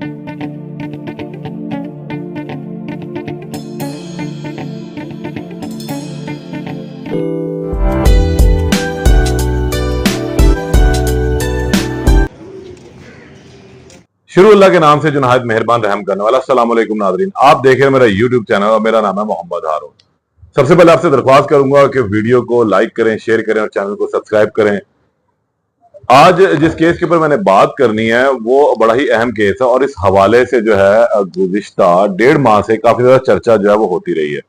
शुरू अल्लाह के नाम से जो नहायत मेहरबान रहम करने वाला। अस्सलाम वालेकुम नाज़रीन, आप देख रहे हैं मेरा यूट्यूब चैनल और मेरा नाम है मोहम्मद हारून। सबसे पहले आपसे दरख्वास्त करूंगा कि वीडियो को लाइक करें, शेयर करें और चैनल को सब्सक्राइब करें। आज जिस केस के ऊपर मैंने बात करनी है वो बड़ा ही अहम केस है और इस हवाले से जो है गुज़िश्ता 1.5 माह से काफी ज्यादा चर्चा जो है वो होती रही है।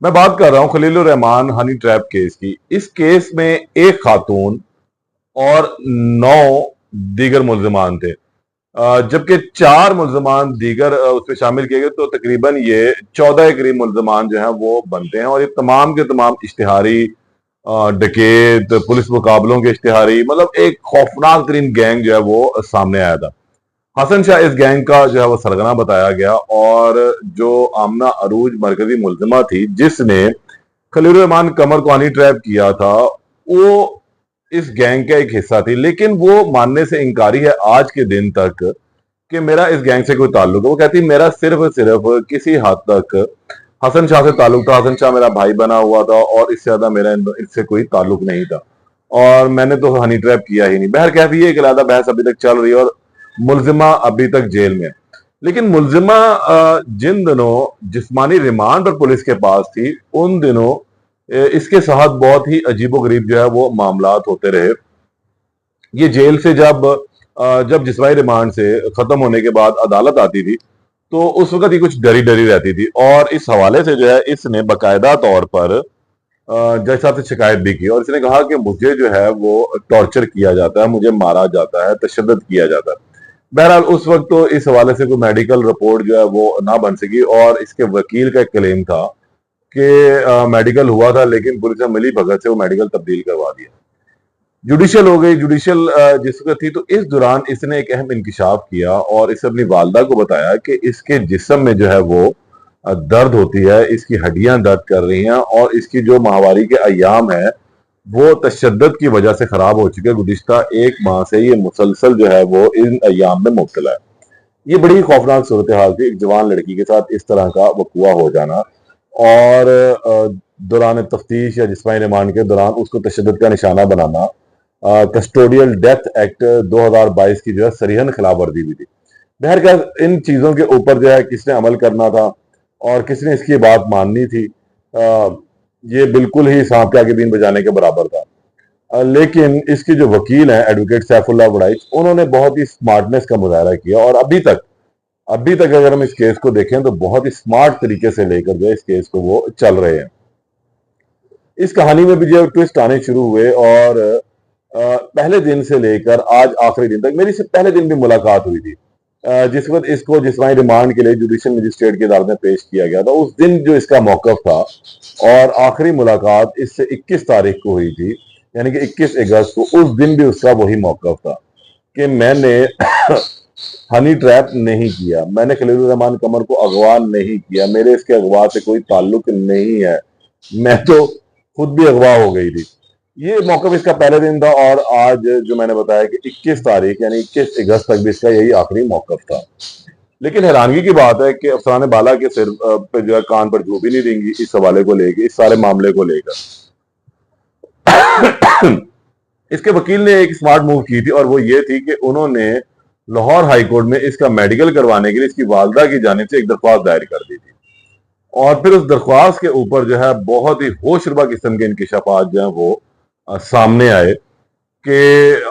मैं बात कर रहा हूं Khalilur Rahman honey trap case की। इस केस में एक खातून और 9 दीगर मुल्जिमान थे, जबकि 4 मुल्जिमान दीगर उसमें शामिल किए गए, तो तकरीबन ये 14 के करीब मुल्जिमान जो हैं वो बनते हैं। और ये तमाम के तमाम इश्तिहारी, डकैत, पुलिस मुकाबलों के इश्तिहारी, मतलब एक खौफनाक तरीन गैंग जो है वो सामने आया था। हसन शाह इस गैंग का जो है वो सरगना बताया गया और जो आमना अरूज मरकजी मुल्जिमा थी जिसने खलीलुर रहमान कमर को हनी ट्रैप किया था, वो इस गैंग का एक हिस्सा थी। लेकिन वो मानने से इंकारी है आज के दिन तक कि मेरा इस गैंग से कोई ताल्लुक है। वो कहती मेरा सिर्फ किसी हद तक हसन शाह से ताल्लुक था, हसन शाह मेरा भाई बना हुआ था और इससे ज्यादा मेरा इससे कोई ताल्लुक नहीं था और मैंने तो हनी ट्रैप किया ही नहीं। बहर कहती है एक अलग बहस अभी तक चल रही है और मुल्जिमा अभी तक जेल में। लेकिन मुल्जिमा जिन दिनों जिस्मानी रिमांड पर पुलिस के पास थी, उन दिनों इसके साथ बहुत ही अजीबोगरीब जो है वो मामलात होते रहे। ये जेल से जब जिस्मानी रिमांड से खत्म होने के बाद अदालत आती थी तो उस वक्त ये कुछ डरी डरी रहती थी और इस हवाले से जो है इसने बाकायदा तौर पर जज साहब से शिकायत भी की और इसने कहा कि मुझे जो है वो टॉर्चर किया जाता है, मुझे मारा जाता है, तशद्दुद किया जाता है। बहरहाल उस वक्त तो इस हवाले से कोई मेडिकल रिपोर्ट जो है वो ना बन सकी और इसके वकील का क्लेम था कि मेडिकल हुआ था लेकिन पुलिस ने मिली भगत से वो मेडिकल तब्दील करवा दिया। जुडिशियल हो गई, जुडिशियल जिस वक्त थी तो इस दौरान इसने एक अहम इंकिशाफ किया और इसे अपनी वालदा को बताया कि इसके जिस्म में जो है वो दर्द होती है, इसकी हड्डियां दर्द कर रही हैं और इसकी जो माहवारी के अयाम है वो तशद्दुद की वजह से खराब हो चुके हैं। गुज़िश्ता 1 माह से ये मुसलसल जो है वो इन अयाम में मुब्तला है। ये बड़ी खौफनाक सूरत हाल थी, एक जवान लड़की के साथ इस तरह का वक़ुआ हो जाना और दौरान तफ्तीश या जिस्मानी रिमांड के दौरान उसको तशद्दुद का निशाना बनाना। कस्टोडियल डेथ एक्ट 2022 की जो है सरीहन खिलाफ वर्जी भी थी। बहरकैफ इन चीज़ों के ऊपर जो है किसने अमल करना था और किसने इसकी बात माननी थी, ये बिल्कुल ही सांप के आगे बीन बजाने के बराबर था। लेकिन इसके जो वकील हैं एडवोकेट सैफुल्लाह वड़ाइच, उन्होंने बहुत ही स्मार्टनेस का मुजाहरा किया और अभी तक अगर हम इस केस को देखें तो बहुत ही स्मार्ट तरीके से लेकर जो है इस केस को वो चल रहे हैं। इस कहानी में भी जो ट्विस्ट आने शुरू हुए और पहले दिन से लेकर आज आखिरी दिन तक, मेरी से पहले दिन भी मुलाकात हुई थी जिस वक्त इसको जिस्मानी रिमांड के लिए जुडिशियल मजिस्ट्रेट की अदालत में पेश किया गया था। उस दिन जो इसका मौकफ था और आखिरी मुलाकात इससे 21 तारीख को हुई थी, यानी कि 21 अगस्त को। उस दिन भी उसका वही मौकफ था कि मैंने हनी ट्रैप नहीं किया, मैंने खलीलुर रहमान कमर को अगवा नहीं किया, मेरे इसके अगवा से कोई ताल्लुक नहीं है, मैं तो खुद भी अगवा हो गई थी। ये मौकफ इसका पहले दिन था और आज जो मैंने बताया कि 21 तारीख यानी 21 अगस्त तक भी इसका यही आखिरी मौकफ था। लेकिन हैरानगी की बात है कि अफसरान बाला के सिर पे जो है कान पर जू भी नहीं देंगी इस हवाले को लेकर, इस सारे मामले को लेकर। इसके वकील ने एक स्मार्ट मूव की थी और वो ये थी कि उन्होंने लाहौर हाई कोर्ट में इसका मेडिकल करवाने के लिए इसकी वालदा की जानिब से एक दरख्वास्त दायर कर दी थी और फिर उस दरख्वास्त के ऊपर जो है बहुत ही होशरुबा किस्म के इंकिशाफात जो है वो सामने आए कि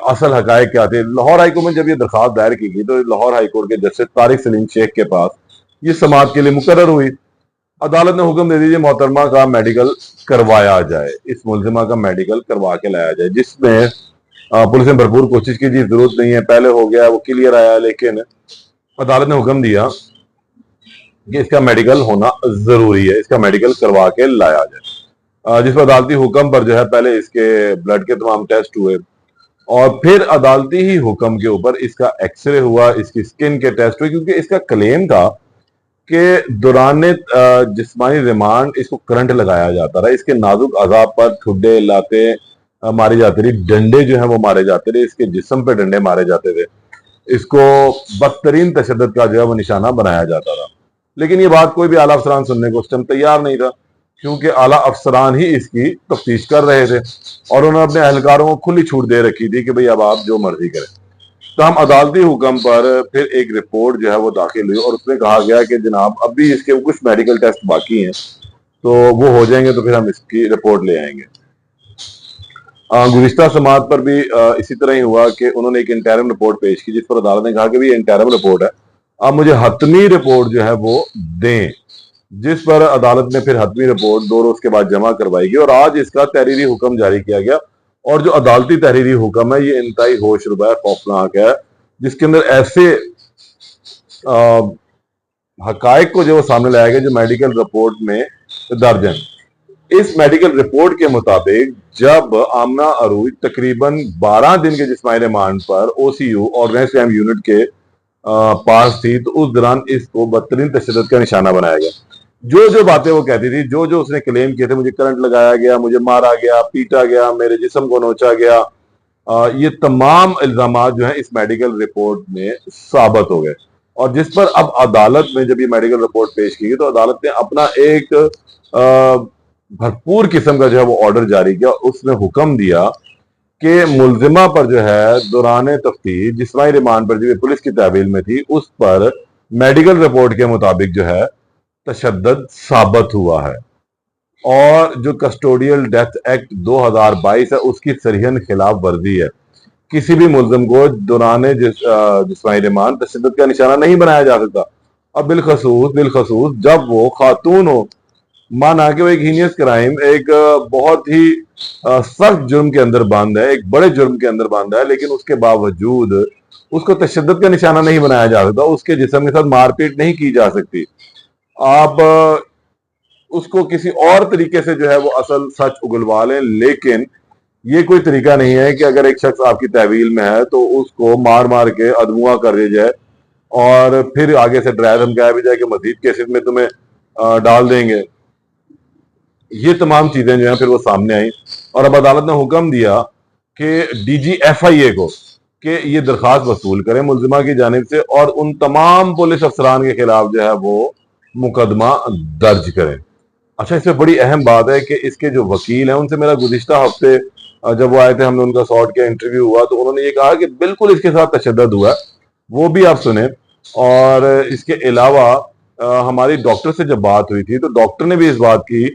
असल हकायक क्या थे। लाहौर हाई कोर्ट में जब ये दरख्वास्त दायर की गई तो लाहौर हाई कोर्ट के जस्टिस तारिक सलीम शेख के पास ये समाअत के लिए मुकर्रर हुई। अदालत ने हुक्म दे दीजिए मोहतरमा का मेडिकल करवाया जाए, इस मुल्जिमा का मेडिकल करवा के लाया जाए, जिसमें पुलिस ने भरपूर कोशिश की, जी जरूरत नहीं है, पहले हो गया, वो क्लियर आया। लेकिन अदालत ने हुक्म दिया कि इसका मेडिकल होना जरूरी है, इसका मेडिकल करवा के लाया जाए। जिस पर अदालती हुक्म पर जो है पहले इसके ब्लड के तमाम टेस्ट हुए और फिर अदालती ही हुक्म के ऊपर इसका एक्सरे हुआ, इसकी स्किन के टेस्ट हुए, क्योंकि इसका क्लेम था कि दौरान जिस्मानी रिमांड इसको करंट लगाया जाता रहा, इसके नाजुक अज़ाब पर ठुड्डे लाते मारे जाते रहे, डंडे जो है वो मारे जाते रहे, इसके जिस्म पे डंडे मारे जाते थे। इसको बदतरीन तशद्दुद का जो है वो निशाना बनाया जाता था। लेकिन ये बात कोई भी आला अफसरान सुनने को उस टाइम तैयार नहीं था, क्योंकि आला अफसरान ही इसकी तफ्तीश कर रहे थे और उन्होंने अपने एहलकारों को खुली छूट दे रखी थी कि भाई अब आप जो मर्जी करें। तो हम अदालती हुक्म पर फिर एक रिपोर्ट जो है वो दाखिल हुई और उसमें कहा गया कि जनाब अभी इसके कुछ मेडिकल टेस्ट बाकी हैं, तो वो हो जाएंगे तो फिर हम इसकी रिपोर्ट ले आएंगे। गुज़िश्ता समात पर भी इसी तरह ही हुआ कि उन्होंने एक इंटरिम रिपोर्ट पेश की, जिस पर अदालत ने कहा कि भाई इंटरिम रिपोर्ट है, आप मुझे हतमी रिपोर्ट जो है वो दें, जिस पर अदालत ने फिर हतमी रिपोर्ट 2 रोज के बाद जमा करवाई गई और आज इसका तहरीरी हुक्म जारी किया गया। और जो अदालती तहरीरी हुक्म है ये इंतहाई होशरुबा है, खौफनाक है, जिसके अंदर ऐसे हकायक को जो सामने लाया गया जो मेडिकल रिपोर्ट में दर्ज है। इस मेडिकल रिपोर्ट के मुताबिक जब आमना अरूज तकरीबन 12 दिन के जिस्मानी रिमांड पर ओसीयू ऑर्गेनाइज्ड क्राइम यूनिट के पास थी, तो उस दौरान इसको बदतरीन तशद्दुद का निशाना बनाया गया। जो जो बातें वो कहती थी, जो जो उसने क्लेम किए थे, मुझे करंट लगाया गया, मुझे मारा गया, पीटा गया, मेरे जिस्म को नोचा गया, ये तमाम इल्जामात जो है इस मेडिकल रिपोर्ट में साबित हो गए। और जिस पर अब अदालत में जब ये मेडिकल रिपोर्ट पेश की गई तो अदालत ने अपना एक भरपूर किस्म का जो है वो ऑर्डर जारी किया। उसने हुक्म दिया कि मुलजिमा पर जो है दौरान तफ्तीश जिस्मानी रिमांड पर जो पुलिस की तहवील में थी, उस पर मेडिकल रिपोर्ट के मुताबिक जो है तशद्दुद साबित हुआ है और जो कस्टोडियल डेथ एक्ट 2022 है उसकी सरीहन खिलाफ वर्जी है। किसी भी मुलजिम को दौरान जिस्मानी रिमांड तशद्दुद का निशाना नहीं बनाया जा सकता। अब बिलखसूस जब वो खातून हो, माना कि वो एक हीनियस क्राइम, एक बहुत ही सख्त जुर्म के अंदर बंद है, एक बड़े जुर्म के अंदर बंद है, लेकिन उसके बावजूद उसको तशद्दुद का निशाना नहीं बनाया जा सकता, उसके जिस्म के साथ मारपीट नहीं की जा सकती। आप उसको किसी और तरीके से जो है वो असल सच उगलवा लें, लेकिन ये कोई तरीका नहीं है कि अगर एक शख्स आपकी तहवील में है तो उसको मार मार के अदमुआ कर दिया जाए और फिर आगे से डराया धमकाया भी जाए कि मजीद केसेस में तुम्हें डाल देंगे। ये तमाम चीजें जो है फिर वो सामने आई और अब अदालत ने हुक्म दिया कि DGFIA को कि ये दरखास्त वसूल करें मुलजिमा की जानिब से और उन तमाम पुलिस अफसरान के खिलाफ जो है वो मुकदमा दर्ज करें। अच्छा, इसमें बड़ी अहम बात है कि इसके जो वकील हैं उनसे मेरा गुज़िश्ता हफ्ते जब वो आए थे, हमने उनका शॉर्ट के इंटरव्यू हुआ, तो उन्होंने ये कहा कि बिल्कुल इसके साथ तशद्दुद हुआ है, वो भी आप सुने। और इसके अलावा हमारी डॉक्टर से जब बात हुई थी तो डॉक्टर ने भी इस बात की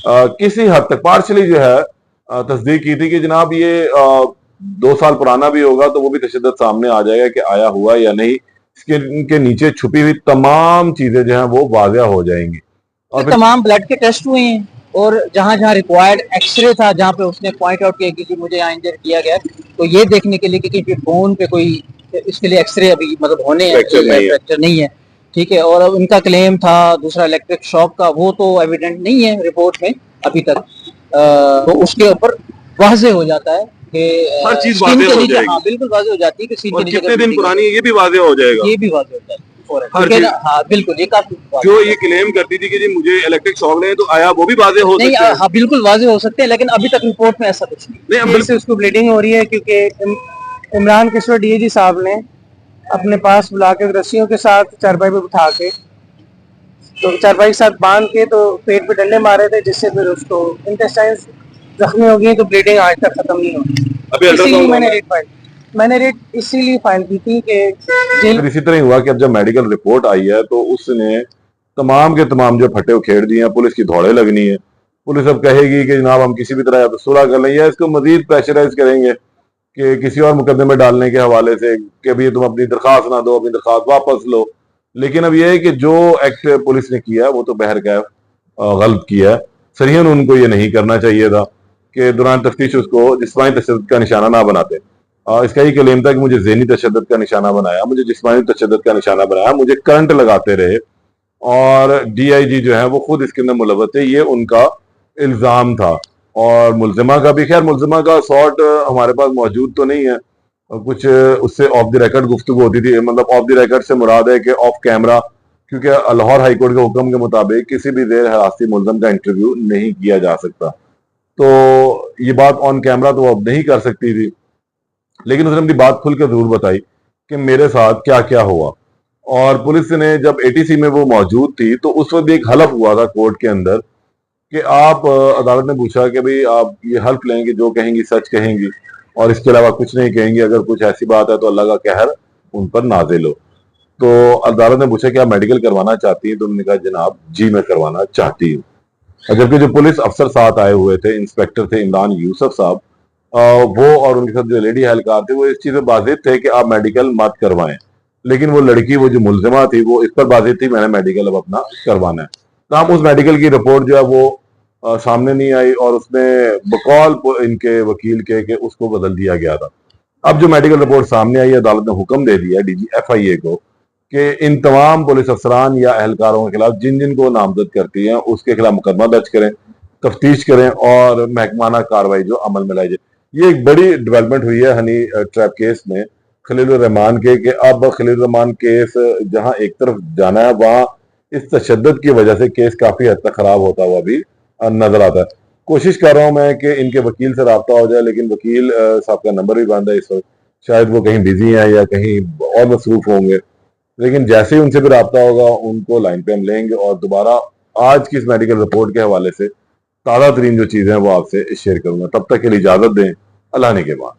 किसी हद तक पार्शली जो है तस्दीक की थी कि जनाब ये 2 साल पुराना भी होगा तो वो भी तशद्दुद सामने आ जाएगा कि आया हुआ या नहीं। इसके नीचे छुपी हुई तमाम चीजें जो हैं वो वाज़ेह हो जाएंगी। और तमाम ब्लड के टेस्ट हुए हैं और जहाँ जहाँ रिक्वायर्ड एक्सरे था, जहाँ पे उसने पॉइंट आउट किया कि मुझे यहाँ इंजर किया गया, तो ये देखने के लिए कि बोन पे कोई इसके लिए एक्सरे अभी मतलब होने फ्रैक्चर नहीं है, ठीक है। और अब उनका क्लेम था दूसरा इलेक्ट्रिक शॉक का, वो तो एविडेंट नहीं है रिपोर्ट में अभी तक। तो उसके ऊपर वाज़ेह हो जाता है कि हर चीज वाज़ेह हो जाएगी। हाँ, बिल्कुल वाज़ेह हो जाती है कि स्किन के नीचे कितने दिन पुरानी है ये भी वाज़ेह हो जाएगा, ये भी वाज़ेह हो जाता है। हाँ बिल्कुल, ये काफी जो ये क्लेम करती थी कि जी मुझे इलेक्ट्रिक शॉक नहीं तो आया, वो भी वाज़ेह हो सकते हैं। हाँ, बिल्कुल वाज़ेह हो सकते हैं, लेकिन अभी तक रिपोर्ट में ऐसा कुछ नहीं से उसको ब्लीडिंग हो रही है क्योंकि इमरान किशोर DIG साहब ने अपने पास बुला के रस्सियों के साथ चारपाई पे बिठा के तो चारपाई के साथ बांध के तो पेट पे डंडे मारे थे, जिससे फिर उसको इंटेस्टाइन्स जख्मी हो गई, तो ब्लीडिंग आज तक खत्म नहीं हुई। इसीलिए मैंने रेट इसीलिए फाइल की थी कि इसी तरह हुआ कि अब जब मेडिकल रिपोर्ट आई है तो उसने तमाम के तमाम जो फटे उखेड़ दिए हैं, पुलिस की धौड़े लगनी है। पुलिस अब कहेगी कि जनाब हम किसी भी तरह या तो सुलह कर लें या इसको मजीद प्रेशराइज करेंगे कि किसी और मुकदमे में डालने के हवाले से कि भाई तुम अपनी दरखास्त ना दो, अपनी दरखास्त वापस लो। लेकिन अब यह है कि जो एक्ट पुलिस ने किया वो तो बहरकैफ गलत किया है। सरीहन उनको ये नहीं करना चाहिए था कि दौरान तफ्तीश उसको जिस्मानी तशद्दुद का निशाना ना बनाते। इसका ही क्लेम था कि मुझे ज़हनी तशद्दुद का निशाना बनाया, मुझे जिस्मानी तशद्दुद का निशाना बनाया, मुझे करंट लगाते रहे और DIG जो है वो खुद इसके अंदर मुलव्वस थे, ये उनका इल्ज़ाम था। और मुलजिमा का भी, खैर मुलजिमा का शॉर्ट हमारे पास मौजूद तो नहीं है, कुछ उससे ऑफ द रिकॉर्ड गुफ्तगू होती थी, मतलब ऑफ द रिकॉर्ड से मुराद है कि ऑफ कैमरा, क्योंकि लाहौर हाई कोर्ट के हुक्म के मुताबिक किसी भी ज़ेर हिरासती मुलजिम का इंटरव्यू नहीं किया जा सकता। तो ये बात ऑन कैमरा तो अब नहीं कर सकती थी, लेकिन उसने अपनी बात खुल कर जरूर बताई कि मेरे साथ क्या क्या हुआ। और पुलिस ने जब एटीसी में वो मौजूद थी तो उस वक्त भी एक हलफ हुआ था कोर्ट के अंदर कि आप अदालत ने पूछा कि भाई आप ये हल्फ लें कि जो कहेंगी सच कहेंगी और इसके अलावा कुछ नहीं कहेंगी, अगर कुछ ऐसी बात है तो अल्लाह का कहर उन पर नाजिल हो। तो अदालत ने पूछा कि आप मेडिकल करवाना चाहती हैं, तो उन्होंने कहा जनाब जी मैं करवाना चाहती हूँ। जबकि जो पुलिस अफसर साथ आए हुए थे, इंस्पेक्टर थे इमरान यूसुफ साहब, वो और उनके साथ जो लेडी एहलकार थे वो इस चीज में बाजिद थे कि आप मेडिकल मत करवाएं। लेकिन वो लड़की, वो जो मुलजिमा थी, वो इस पर बाजिद थी मैंने मेडिकल अब अपना करवाना है। तो हम उस मेडिकल की रिपोर्ट जो है वो सामने नहीं आई और उसमें बकौल इनके वकील के कि उसको बदल दिया गया था। अब जो मेडिकल रिपोर्ट सामने आई, अदालत ने हुक्म दे दिया डीजी एफआईए को कि इन तमाम पुलिस अफसरान या एहलकारों के खिलाफ जिन जिन को नामजद करती हैं उसके खिलाफ मुकदमा दर्ज करें, तफ्तीश करें और महकमाना कार्रवाई जो अमल में लाई जाए। ये एक बड़ी डेवलपमेंट हुई है हनी ट्रैप केस में खलील रहमान के, कि अब खलील रहमान केस जहां एक तरफ जाना है वहां इस तशद्दुद की वजह से केस काफी हद तक खराब होता हुआ भी नजर आता है। कोशिश कर रहा हूं मैं कि इनके वकील से रब्ता हो जाए, लेकिन वकील साहब का नंबर भी बंद है इस वक्त, शायद वो कहीं बिजी हैं या कहीं और मसरूफ होंगे। लेकिन जैसे ही उनसे भी रब्ता होगा उनको लाइन पे हम लेंगे और दोबारा आज की इस मेडिकल रिपोर्ट के हवाले से ताज़ा तरीन जो चीज़ें हैं वो आपसे शेयर करूंगा। तब तक के लिए इजाज़त दें, अल्लाह ने के बाद।